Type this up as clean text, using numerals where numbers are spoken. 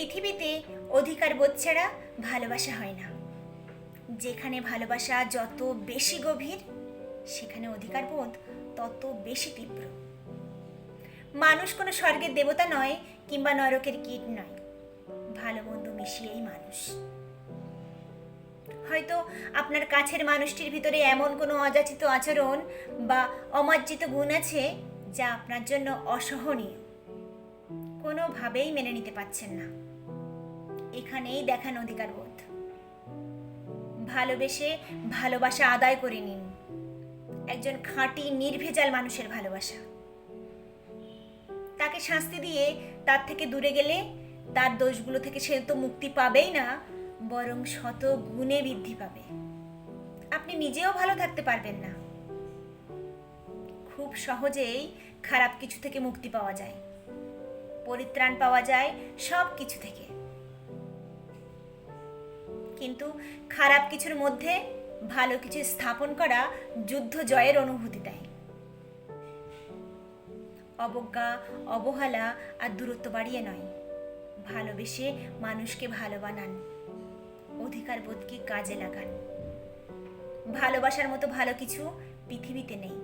পৃথিবীতে অধিকার বোধ ছাড়া ভালোবাসা হয় না। যেখানে ভালোবাসা যত বেশি গভীর, সেখানে অধিকার বোধ তত বেশি তীব্র। মানুষ কোনো স্বর্গের দেবতা নয় কিংবা নরকের কীট নয়, ভালো মন্দ মিশিয়েই মানুষ। হয়তো আপনার কাছের মানুষটির ভিতরে এমন কোনো অযাচিত আচরণ বা অমার্জিত গুণ আছে যা আপনার জন্য অসহনীয়, কোনোভাবেই মেনে নিতে পারছেন না। এখানেই দেখান অধিকার বোধ। ভালোবেসে ভালোবাসা আদায় করে নিন, একজন খাঁটি নির্ভেজাল মানুষের ভালোবাসা। তাকে শাস্তি দিয়ে তার থেকে দূরে গেলে তার দোষগুলো থেকে সে তো মুক্তি পাবেই না, বরং শত গুণে বৃদ্ধি পাবে। আপনি নিজেও ভালো থাকতে পারবেন না। খুব সহজেই খারাপ কিছু থেকে মুক্তি পাওয়া যায়, পরিত্রাণ পাওয়া যায় সব কিছু থেকে। কিন্তু খারাপ কিছুর মধ্যে ভালো কিছু স্থাপন করা যুদ্ধ জয়ের অনুভূতি দেয়। অবজ্ঞা, অবহেলা আর দূরত্ব বাড়িয়ে নয়, ভালোবেসে মানুষকে ভালো বানান, অধিকার বোধকে কাজে লাগান। ভালোবাসার মতো ভালো কিছু পৃথিবীতে নেই।